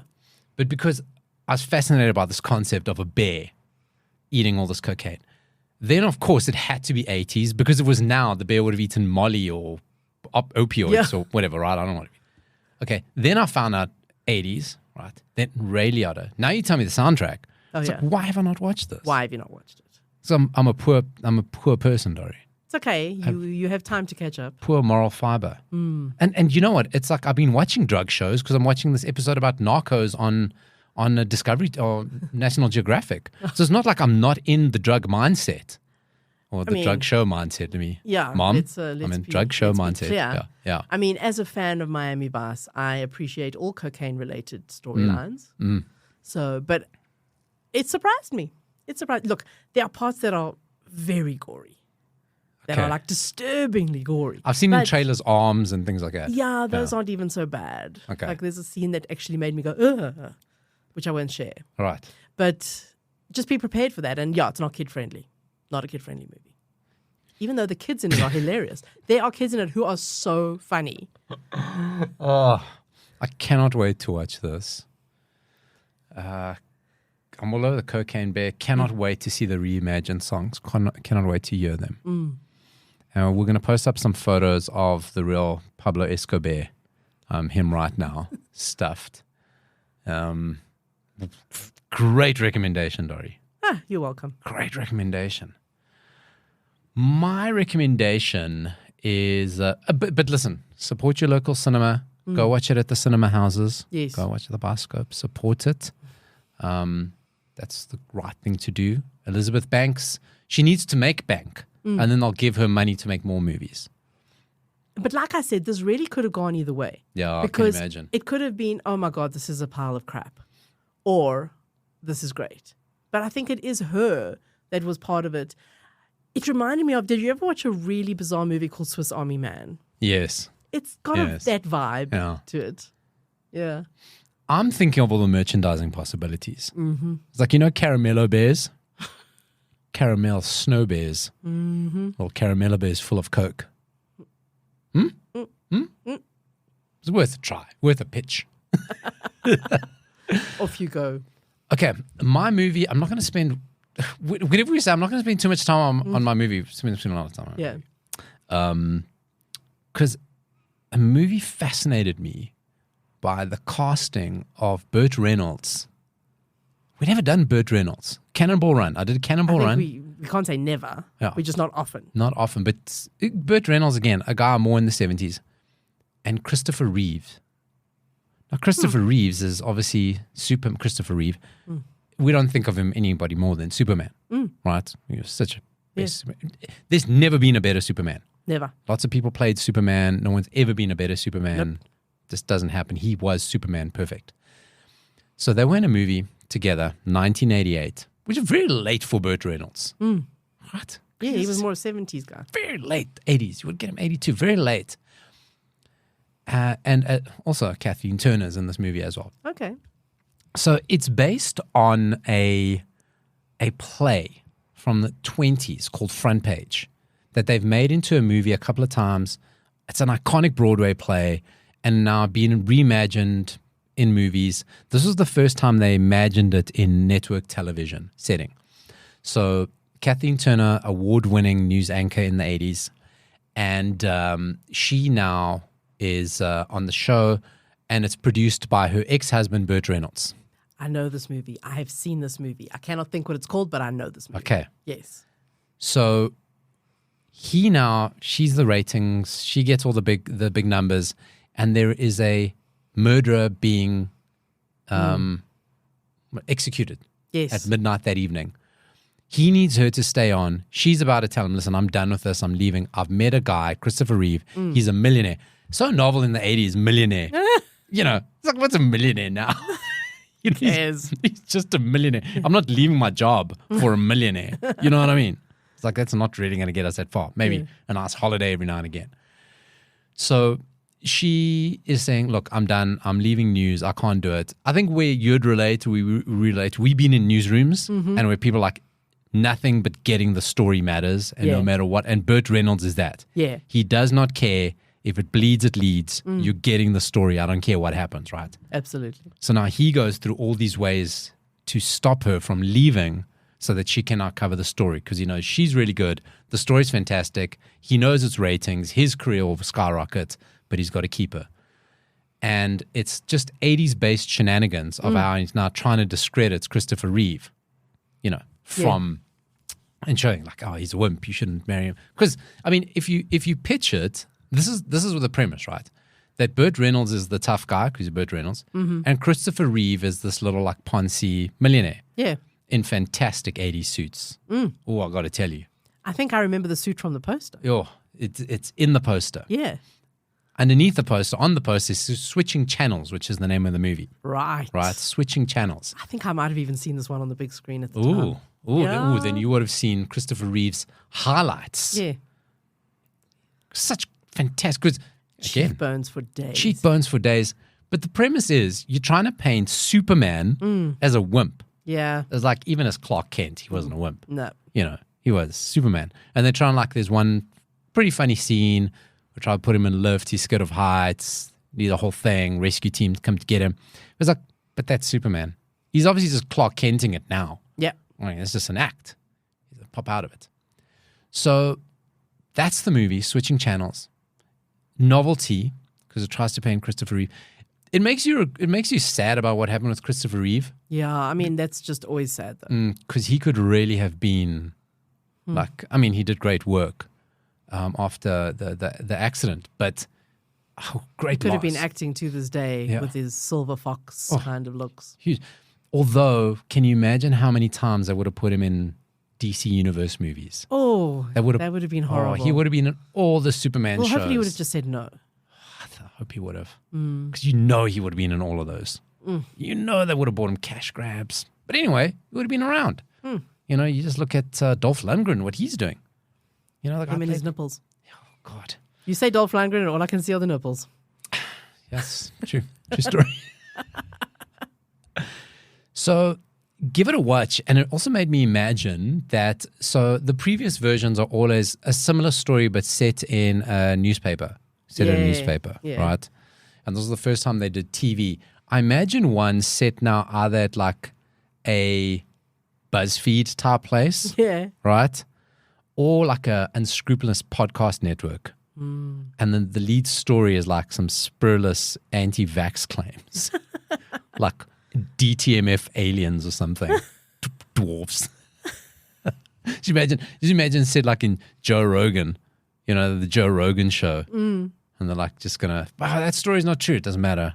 But because I was fascinated by this concept of a bear eating all this cocaine. Then, of course, it had to be 80s because it was now the bear would have eaten Molly or opioids or whatever, right? I don't know. Okay. Then I found out 80s, right? Then Ray Liotta. Now you tell me the soundtrack. It's like, why have I not watched this? Why have you not watched it? So I'm a poor person, Dori. It's okay. You have time to catch up. Poor moral fiber. And you know what? It's like I've been watching drug shows because I'm watching this episode about narcos on a Discovery or National Geographic. So it's not like I'm not in the drug mindset or the drug show mindset to me. Yeah. Mom, I'm in drug show mindset. Clear. Yeah. I mean, as a fan of Miami Vice, I appreciate all cocaine-related storylines. So, but it surprised me. Look, there are parts that are very gory. That are like disturbingly gory. I've seen in trailers arms and things like that. Yeah, those aren't even so bad. Okay. Like there's a scene that actually made me go, ugh, which I won't share. All right. But just be prepared for that. And yeah, it's not kid-friendly. Not a kid-friendly movie. Even though the kids in it are hilarious. There are kids in it who are so funny. Oh, I cannot wait to watch this. I'm all over the Cocaine Bear. Cannot wait to see the reimagined songs. Cannot wait to hear them. We're going to post up some photos of the real Pablo Escobar, him right now, stuffed. Great recommendation, Dori. You're welcome. Great recommendation. My recommendation is, but listen, support your local cinema. Go watch it at the cinema houses. Yes. Go watch it at the Bioscope. Support it. That's the right thing to do. Elizabeth Banks, she needs to make bank, and then they'll give her money to make more movies. But like I said, this really could have gone either way. Yeah, because I can imagine. It could have been, oh my God, this is a pile of crap. Or this is great. But I think it is her that was part of it. It reminded me of, did you ever watch a really bizarre movie called Swiss Army Man? Yes. It's got that vibe to it. Yeah. I'm thinking of all the merchandising possibilities. It's like, Caramello bears, caramel snow bears, or Caramello bears full of Coke. It's worth a try, worth a pitch. Off you go. Okay, my movie, I'm not going to spend, whenever we say I'm not going to spend too much time on my movie, spend a lot of time on it. Yeah. Because a movie fascinated me by the casting of Burt Reynolds. We'd never done Burt Reynolds. Cannonball Run. I did a Cannonball Run. We can't say never. Yeah. We're just not often. Not often, but Burt Reynolds again, a guy more in the 70s. And Christopher Reeve. Now, Christopher Reeves is obviously Christopher Reeve. We don't think of him anybody more than Superman, right? He was such a best. There's never been a better Superman. Never. Lots of people played Superman. No one's ever been a better Superman. This doesn't happen. He was Superman perfect. So they were in a movie together, 1988, which is very late for Burt Reynolds. Right? Yeah, he was more a 70s guy. Very late, 80s. You would get him 82, very late. And also Kathleen Turner's in this movie as well. Okay. So it's based on a play from the 20s called Front Page that they've made into a movie a couple of times. It's an iconic Broadway play and now being reimagined in movies. This was the first time they imagined it in network television setting. So Kathleen Turner, award-winning news anchor in the 80s, and she now is on the show, and it's produced by her ex-husband, Burt Reynolds. I know this movie. I have seen this movie. I cannot think what it's called, but I know this movie. Okay. Yes. So she's the ratings, she gets all the big numbers, and there is a murderer being executed Yes. at midnight that evening. He needs her to stay on. She's about to tell him, listen, I'm done with this. I'm leaving. I've met a guy, Christopher Reeve. He's a millionaire. So novel in the 80s, millionaire. You know, it's like, what's a millionaire now? You know, he's just a millionaire. I'm not leaving my job for a millionaire. You know what I mean? It's like, that's not really going to get us that far. Maybe a nice holiday every now and again. So she is saying, look, I'm done. I'm leaving news. I can't do it. I think where you'd relate, we relate, we've been in newsrooms and where people are like, nothing but getting the story matters, and no matter what. And Burt Reynolds is that. Yeah. He does not care. If it bleeds, it leads. You're getting the story. I don't care what happens, right? Absolutely. So now he goes through all these ways to stop her from leaving so that she cannot cover the story, because he knows she's really good. The story's fantastic. He knows its ratings. His career will skyrocket, but he's got to keep her. And it's just 80s-based shenanigans of how he's now trying to discredit Christopher Reeve, you know, from and showing like, oh, he's a wimp. You shouldn't marry him. Because, I mean, if you pitch it, this is the premise, right? That Burt Reynolds is the tough guy, because he's Burt Reynolds, and Christopher Reeve is this little like Ponzi millionaire. Yeah. In fantastic 80s suits. Oh, I got to tell you. I think I remember the suit from the poster. Oh, it's in the poster. Yeah. Underneath the poster, on the poster, is Switching Channels, which is the name of the movie. Right. Right, Switching Channels. I think I might have even seen this one on the big screen at the time. Ooh, then you would have seen Christopher Reeve's highlights. Yeah. Such fantastic. Because Cheekbones for days. Cheekbones for days. But the premise is you're trying to paint Superman as a wimp. Yeah. It's like, even as Clark Kent, he wasn't a wimp. No. You know, he was Superman. And they're trying, like, there's one pretty funny scene. We try to put him in a lift. He's scared of heights. Need a whole thing. Rescue teams come to get him. It's like, but that's Superman. He's obviously just Clark Kenting it now. Yeah. I mean, it's just an act. He's a pop out of it. So that's the movie, Switching Channels. Novelty, because it tries to paint Christopher Reeve. It makes you sad about what happened with Christopher Reeve. Yeah, I mean, that's just always sad, though. Because he could really have been, like, I mean, he did great work after the accident, but great Could loss. have been acting to this day with his silver fox kind of looks. Huge. Although, can you imagine how many times they would have put him in DC Universe movies? Oh, that would have been horrible. He would have been in all the Superman shows. Hopefully he would have just said no. I hope he would have. Because you know he would have been in all of those. You know they would have bought him cash grabs. But anyway, he would have been around. You know, you just look at Dolph Lundgren, what he's doing. You know, the guy Him and his nipples. Oh, God. You say Dolph Lundgren and all I can see are the nipples. Yes, true. True story. So give it a watch. And it also made me imagine that, so the previous versions are always a similar story, but set in a newspaper. Right? And this was the first time they did TV. I imagine one set now either at like a BuzzFeed type place. Yeah. Right? Or like a unscrupulous podcast network. And then the lead story is like some spurless anti-vax claims. Like DTMF aliens or something. Dwarfs. Just imagine said like in Joe Rogan, you know, the Joe Rogan show. And they're like just going to, that story's not true. It doesn't matter.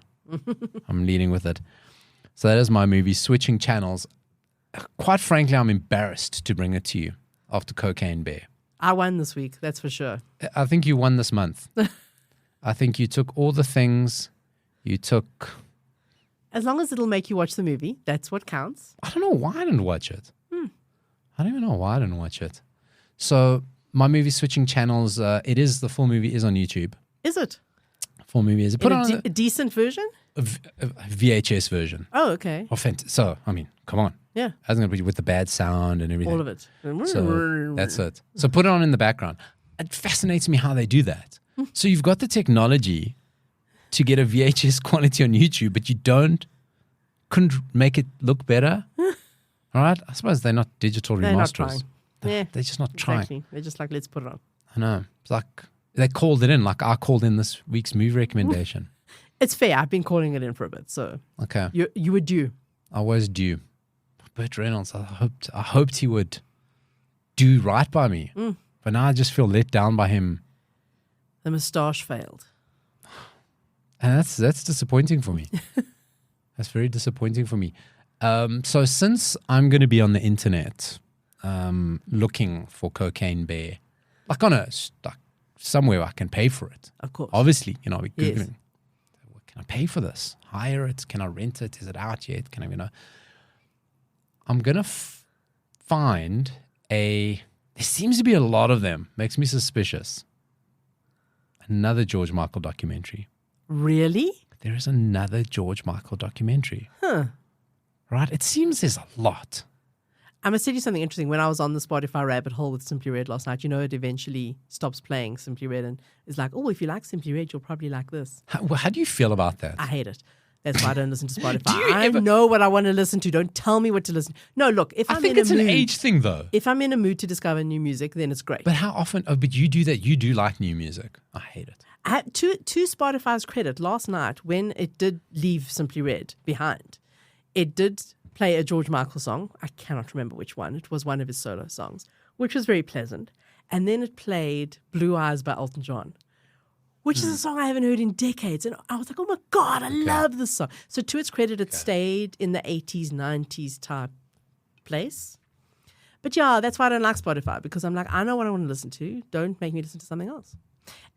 I'm leading with it. So that is my movie, Switching Channels. Quite frankly, I'm embarrassed to bring it to you after Cocaine Bear. I won this week, that's for sure. I think you won this month. I think you took all the things you took. As long as it'll make you watch the movie, that's what counts. I don't know why I didn't watch it. I don't even know why I didn't watch it. So my movie, Switching Channels, the full movie is on YouTube. Is it? Full movie is. Put on a decent version? A VHS version. Oh, okay. So, I mean, come on. Yeah. I was going to be with the bad sound and everything. All of it. So that's it. So put it on in the background. It fascinates me how they do that. So you've got the technology to get a VHS quality on YouTube, but you couldn't make it look better. All right? I suppose they're not digital They're not remasters. trying. They're just not trying. Exactly. They're just like, let's put it on. I know. It's like they called it in, like I called in this week's movie recommendation. It's fair. I've been calling it in for a bit, so Okay. you were due. I was due. Burt Reynolds, I hoped he would do right by me. But now I just feel let down by him. The moustache failed. And that's disappointing for me. That's very disappointing for me. So since I'm going to be on the internet looking for Cocaine Bear, like somewhere I can pay for it. Of course. Obviously, I'll be Yes. Googling. Can I pay for this? Hire it? Can I rent it? Is it out yet? Can I, I'm going to find there seems to be a lot of them. Makes me suspicious. Another George Michael documentary. Really? There is another George Michael documentary. Huh. Right? It seems there's a lot. I'm going to tell you something interesting. When I was on the Spotify rabbit hole with Simply Red last night, it eventually stops playing Simply Red and is like, oh, if you like Simply Red, you'll probably like this. How do you feel about that? I hate it. That's why I don't listen to Spotify. Do you I ever- know what I want to listen to. Don't tell me what to listen to. No, look, if I I'm think in it's a an mood, age thing, though. if I'm in a mood to discover new music, then it's great. But how often? Oh, but you do that. You do like new music. I hate it. To Spotify's credit, last night when it did leave Simply Red behind, it did play a George Michael song. I cannot remember which one. It was one of his solo songs, which was very pleasant. And then it played Blue Eyes by Elton John, which is a song I haven't heard in decades. And I was like, oh my God, I love this song. So to its credit, it stayed in the 80s, 90s type place. But yeah, that's why I don't like Spotify, because I'm like, I know what I want to listen to. Don't make me listen to something else.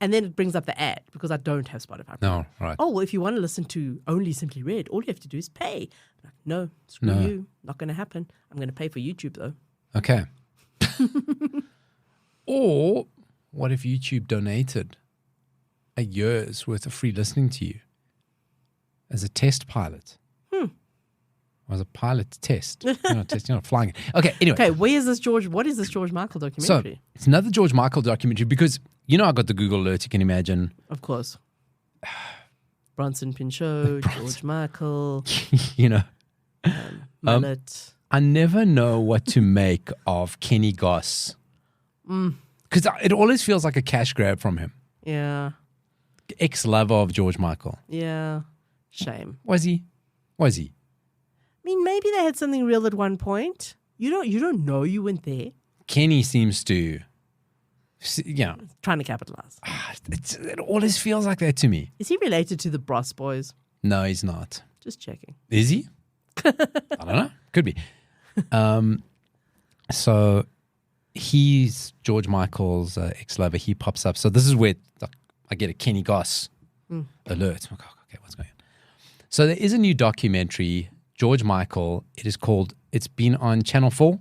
And then it brings up the ad because I don't have Spotify. No, right. Oh, well, if you want to listen to only Simply Red, all you have to do is pay. I'm like, no, screw No. you. Not going to happen. I'm going to pay for YouTube, though. Okay. Or what if YouTube donated a year's worth of free listening to you as a test pilot? As a pilot test. You're not flying it. Okay, anyway. Okay, what is this George Michael So documentary? it's another George Michael documentary because, I got the Google alert, you can imagine. Of course. Bronson Pinchot, George Michael, Mullet. I never know what to make of Kenny Goss. Because it always feels like a cash grab from him. Yeah, Ex-lover of George Michael. yeah. Shame. Was he? I mean, maybe they had something real at one point. You don't know. You went there. Kenny seems to, Trying to capitalize. it always feels like that to me. Is he related to the Bros Boys? No, he's not. Just checking. Is he? I don't know. Could be. So he's George Michael's ex-lover. He pops up. So this is where I get a Kenny Goss alert. Okay, what's going on? So there is a new documentary, George Michael. It's been on Channel 4,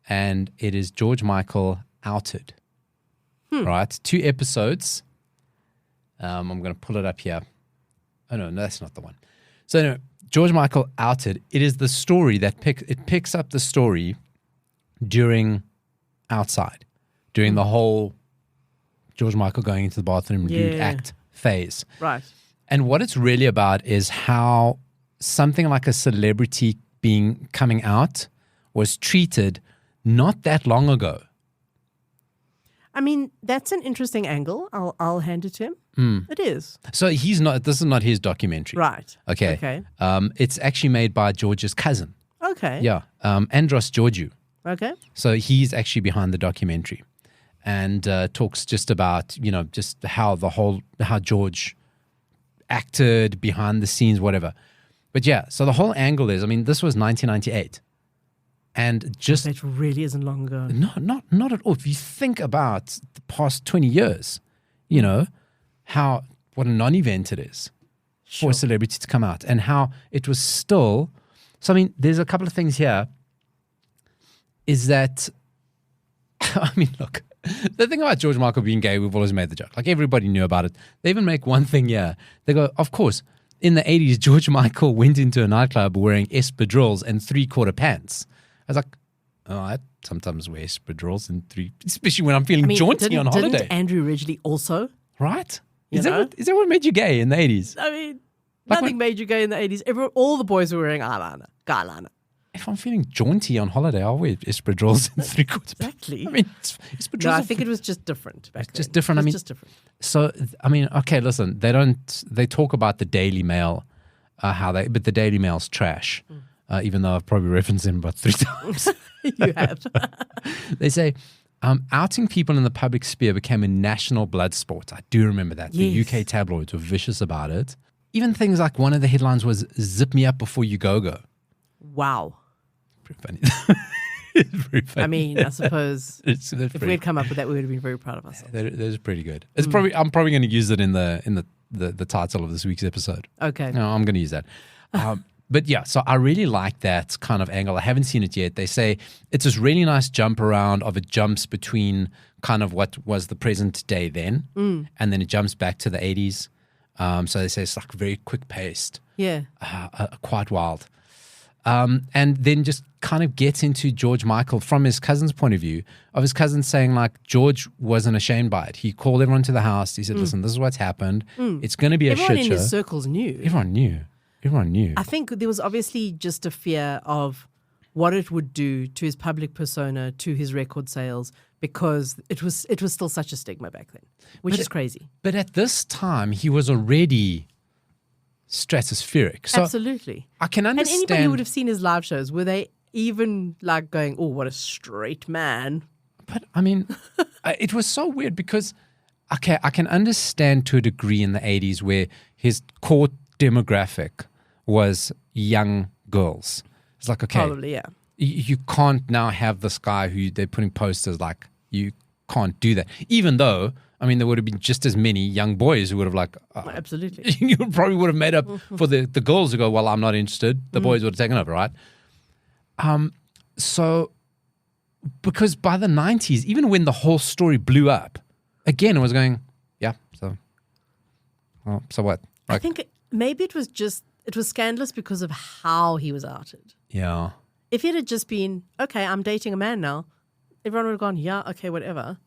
and it is George Michael Outed. Right? 2 episodes. I'm going to pull it up here. Oh, no, that's not the one. So anyway, George Michael Outed. It is the story that picks up the story during the whole George Michael going into the bathroom nude act phase. Right. And what it's really about is how something like a celebrity coming out was treated not that long ago. I mean, that's an interesting angle. I'll hand it to him. It is. So this is not his documentary. Right. Okay. Okay. It's actually made by George's cousin. Okay. Yeah. Andros Georgiou. Okay. So he's actually behind the documentary and talks just about, just how George acted behind the scenes, whatever. But yeah, so the whole angle is, this was 1998. And just, That really isn't long ago. no, not at all. If you think about the past 20 years, what a non-event it is for a celebrity to come out and how it was still. So, there's a couple of things here. Is that, look, the thing about George Michael being gay, we've always made the joke. Like, everybody knew about it. They even make one thing here. They go, of course, in the 80s, George Michael went into a nightclub wearing espadrilles and 3/4 pants. I was like, I sometimes wear espadrilles and especially when I'm feeling jaunty on holiday. Didn't Andrew Ridgeley also? Right? You Is know? that what made you gay in the 80s? Nothing made you gay in the 80s. All the boys were wearing eyeliner. If I'm feeling jaunty on holiday, I'll wear espadrilles and 3/4 pants. Exactly. Espadrilles No, I are think it was just different back then. just different. It was just different. So, okay, listen, they talk about the Daily Mail, but the Daily Mail's trash, even though I've probably referenced them about 3 times. You have. They say, outing people in the public sphere became a national blood sport. I do remember that. Yes. The UK tabloids were vicious about it. Even things like one of the headlines was, "Zip me up before you go." Wow. Pretty funny. Very funny. I mean, I suppose That's if pretty, we'd come up with that, we would have been very proud of ourselves. that is pretty good. It's probably I'm probably going to use it in the title of this week's episode. Okay. No, I'm going to use that. But yeah, so I really like that kind of angle. I haven't seen it yet. They say it's this really nice jump around of it jumps between kind of what was the present day then, and then it jumps back to the 80s. So they say it's like very quick paced, Yeah. quite wild. And then just kind of gets into George Michael from his cousin's point of view, of his cousin saying like George wasn't ashamed by it. He called everyone to the house. He said, listen, this is what's happened. It's going to be a Everyone shit in show. his circles knew. Everyone knew. Everyone knew. I think there was obviously just a fear of what it would do to his public persona, to his record sales, because it was still such a stigma back then, which is crazy. But at this time, he was already stratospheric. So Absolutely. I can And understand. anybody who would have seen his live shows, were they even like going, oh, what a straight man? But I mean, it was so weird because, okay, I can understand to a degree in the 80s where his core demographic was young girls. It's like, okay, Probably, yeah. you can't now have this guy who they're putting posters like, you can't do that. Even though, I mean, there would have been just as many young boys who would have like, Absolutely. you probably would have made up for the girls who go, well, I'm not interested. The boys would have taken over, right? So, because by the 90s, even when the whole story blew up, again, it was going, yeah, so, well, so what? I Like, think maybe it was scandalous because of how he was outed. yeah. If it had just been, okay, I'm dating a man now, everyone would have gone, yeah, okay, whatever.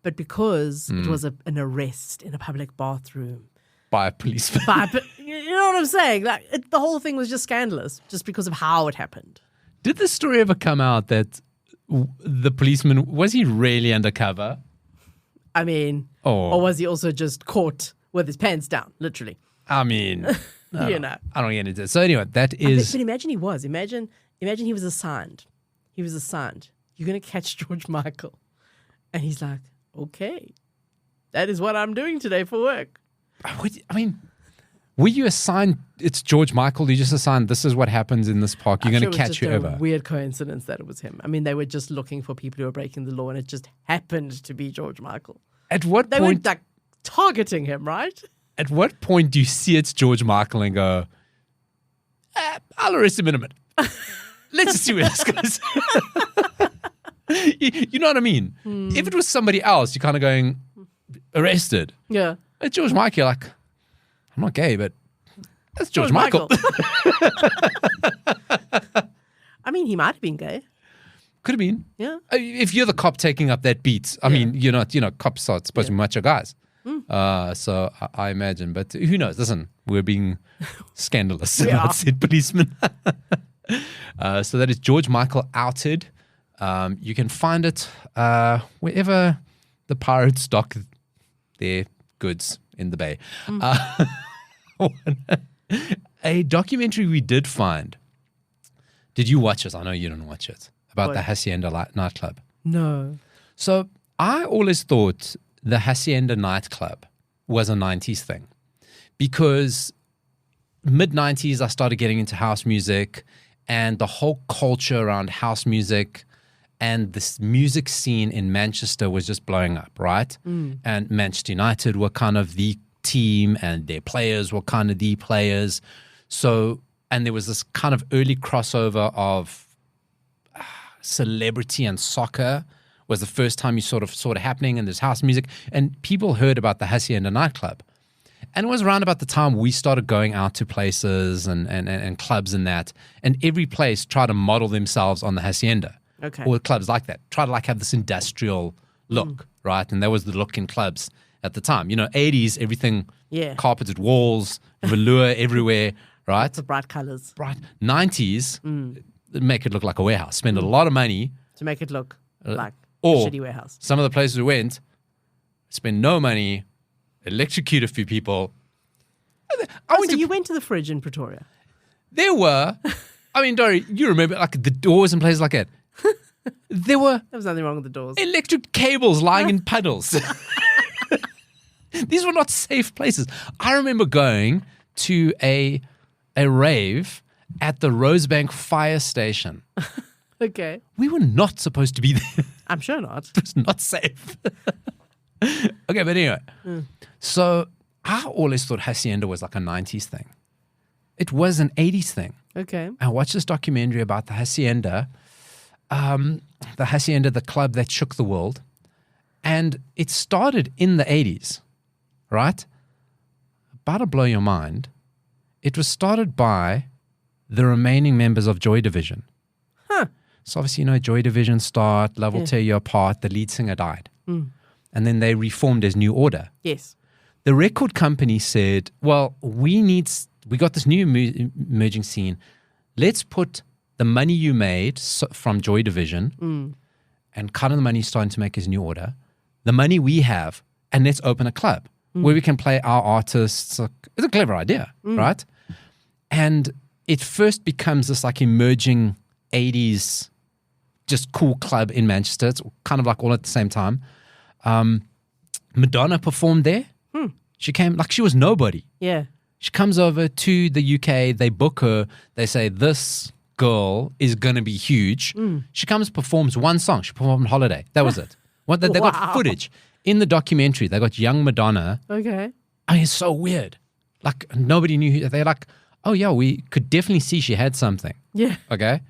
But because it was an arrest in a public bathroom, By a policeman. but you know what I'm saying? Like the whole thing was just scandalous, just because of how it happened. Did the story ever come out that the policeman, was he really undercover? I mean, Oh. or was he also just caught with his pants down, literally? I mean, You know. I don't get into it. So anyway, that But is, imagine he was. Imagine he was assigned. He was assigned. You're going to catch George Michael. And he's like, okay, that is what I'm doing today for work. I mean, were you assigned, it's George Michael, you just assigned, this is what happens in this park, you're I'm going sure to it was catch just whoever. a weird coincidence that it was him. I mean, they were just looking for people who were breaking the law, and it just happened to be George Michael. At what They point? weren't like targeting him, right? At what point do you see it's George Michael and go, I'll arrest him in a minute. Let's just see where this goes. you know what I mean? If it was somebody else, you're kind of going, arrested. Yeah. It's George Michael, you're like, I'm not gay, but that's George Michael. I mean, he might have been gay. Could have been. Yeah. If you're the cop taking up that beat, I mean, you're not, cops are supposed to be macho guys. So I imagine, but who knows? Listen, we're being scandalous about said policeman. So that is George Michael outed. You can find it wherever the pirates dock their goods in the bay. A documentary we did find. Did you watch it? I know you didn't watch it. About the Hacienda nightclub. No. So I always thought the Hacienda nightclub was a 90s thing because mid-90s I started getting into house music and the whole culture around house music and this music scene in Manchester was just blowing up, right? And Manchester United were kind of the team and their players were kind of the players. So, and there was this kind of early crossover of celebrity and soccer was the first time you sort of happening, and there's house music, and people heard about the Hacienda nightclub. And it was around about the time we started going out to places and clubs and that, and every place tried to model themselves on the Hacienda. Okay. Or clubs like that. Try to like have this industrial look, right? And that was the look in clubs at the time. 80s, everything, carpeted walls, velour everywhere, right? The bright colors. Right. 90s, make it look like a warehouse. Spend a lot of money. To make it look like Or a shitty warehouse. some of the places we went, spend no money, electrocute a few people. You went to the fridge in Pretoria. There were, I mean, Dori, you remember like the doors and places like that. There were There was nothing wrong with the doors. electric cables lying in puddles. These were not safe places. I remember going to a rave at the Rosebank fire station. Okay. We were not supposed to be there. I'm sure not. It was not safe. Okay, but anyway. So I always thought Hacienda was like a 90s thing. It was an 80s thing. Okay. I watched this documentary about the Hacienda, the club that shook the world. And it started in the 80s, right? About to blow your mind. It was started by the remaining members of Joy Division. Huh. So obviously, Joy Division start, Love Will Tear You Apart, the lead singer died. And then they reformed as New Order. Yes. The record company said, well, we got this new emerging scene. Let's put the money you made from Joy Division and kind of the money you're starting to make as New Order, the money we have, and let's open a club where we can play our artists. It's a clever idea, right? And it first becomes this like emerging 80s just cool club in Manchester. It's kind of like all at the same time. Madonna performed there. She came like she was nobody. Yeah. She comes over to the UK. They book her. They say, this girl is going to be huge. She comes, performs one song. She performed on Holiday. That was it. They got footage in the documentary. They got young Madonna. Okay. I mean, it's so weird. Like, nobody knew. They're like, oh, yeah, we could definitely see she had something. Yeah. Okay.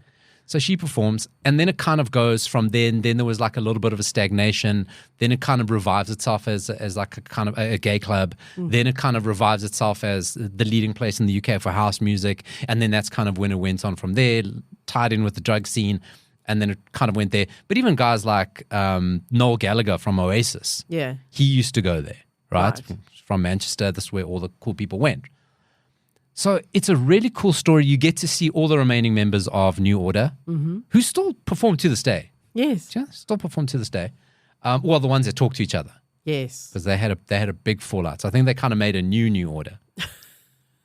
So she performs, and then it kind of goes from there. And then there was like a little bit of a stagnation. Then it kind of revives itself as like a kind of a gay club. Then it kind of revives itself as the leading place in the UK for house music. And then that's kind of when it went on from there, tied in with the drug scene. And then it kind of went there. But even guys like Noel Gallagher from Oasis, Yeah. he used to go there, right? Right. From Manchester. That's where all the cool people went. So it's a really cool story. You get to see all the remaining members of New Order who still perform to this day. Yes. Yeah, still perform to this day. Well, the ones that talk to each other Yes. because they had a big fallout. So I think they kind of made a New Order.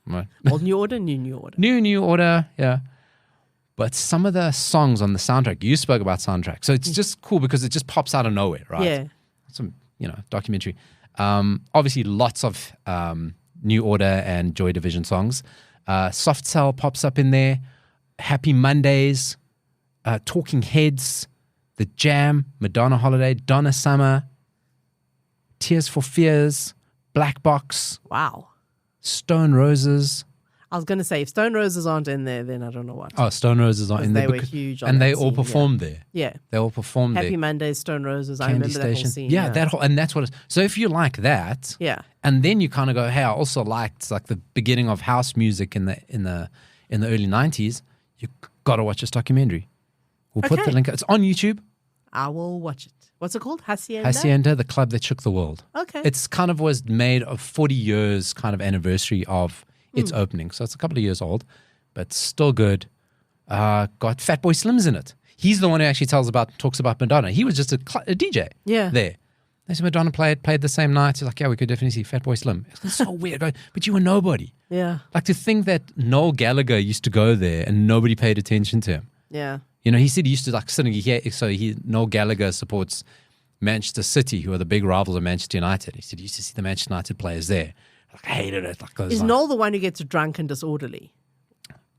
Right? Old New Order, New Order. New Order, yeah. But some of the songs on the soundtrack, you spoke about soundtrack. So it's just cool because it just pops out of nowhere, right? Yeah. Some, documentary. Obviously, lots of New Order and Joy Division songs. Soft Cell pops up in there. Happy Mondays, Talking Heads, The Jam, Madonna Holiday, Donna Summer, Tears for Fears, Black Box, Wow. Stone Roses. I was going to say, if Stone Roses aren't in there, then I don't know what. Oh, Stone Roses are in there. They were huge on and that they all scene, performed there. Yeah. They all performed Happy there. Mondays, Stone Roses. I Candy remember that whole Station. scene. Yeah, that whole, and that's what it's. So if you like that, Yeah. and then you kind of go, hey, I also liked like the beginning of house music in the early 90s, you got to watch this documentary. We'll put the Okay. link. It's on YouTube. I will watch it. What's it called? Hacienda? Hacienda, the club that shook the world. Okay. It's kind of was made of 40 years kind of anniversary of its opening. So it's a couple of years old, but still good. Got Fatboy Slim's in it. He's the one who actually talks about Madonna. He was just a DJ Yeah. there. They said Madonna played the same night. He's like, yeah, we could definitely see Fatboy Slim. It's so weird. But you were nobody. Yeah. Like to think that Noel Gallagher used to go there and nobody paid attention to him. Yeah. He said he used to like sitting here. So Noel Gallagher supports Manchester City, who are the big rivals of Manchester United. He said he used to see the Manchester United players there. Like, I hated it. Like, Is Noel the one who gets drunk and disorderly?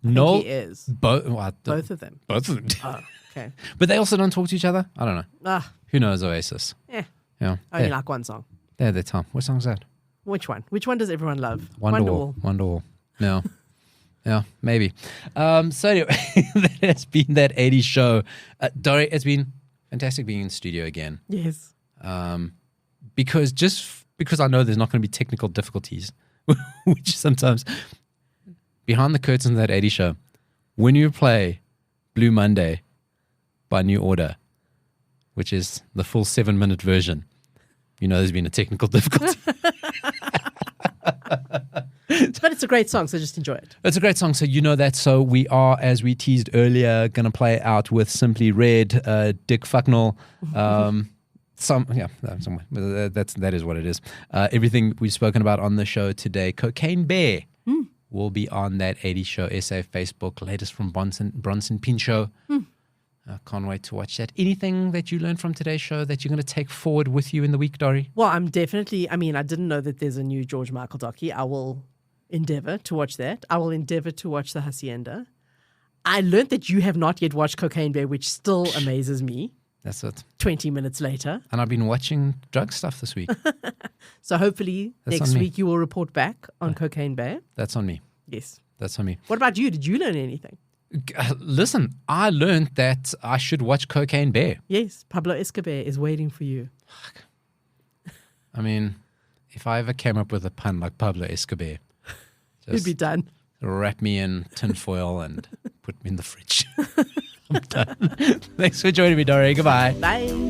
Noel? He is. Both Both of them. Both of them. Oh, okay. But they also don't talk to each other? I don't know. Ah, Who knows Oasis? yeah. Yeah. Only They're, like one song. they're their time. What song's that? Which one? Which one does everyone love? Wonderwall. Wonderwall. No. Yeah, maybe. So anyway, that has been that 80s show. Dori, it's been fantastic being in the studio again. Yes. Because I know there's not going to be technical difficulties, which sometimes behind the curtains of that 80s show, when you play Blue Monday by New Order, which is the full 7-minute version, there's been a technical difficulty. But it's a great song, so just enjoy it. It's a great song, so you know that. So we are, as we teased earlier, going to play out with Simply Red, Mick Hucknall. That is what it is. Everything we've spoken about on the show today. Cocaine Bear will be on that 80s Show SA Facebook. Latest from Bronson Pinchot. Can't wait to watch that. Anything that you learned from today's show that you're going to take forward with you in the week, Dori? Well, I didn't know that there's a new George Michael docu. I will endeavor to watch that. I will endeavor to watch the Hacienda. I learned that you have not yet watched Cocaine Bear, which still amazes me. That's it. 20 minutes later. And I've been watching drug stuff this week. So hopefully That's next on me. week you will report back on Cocaine Bear. That's on me. Yes. That's on me. What about you? Did you learn anything? Listen, I learned that I should watch Cocaine Bear. Yes. Pablo Escobar is waiting for you. I mean, if I ever came up with a pun like Pablo Escobar, You'd be done. wrap me in tinfoil and put me in the fridge. I'm done. Thanks for joining me, Dori. Goodbye. Bye.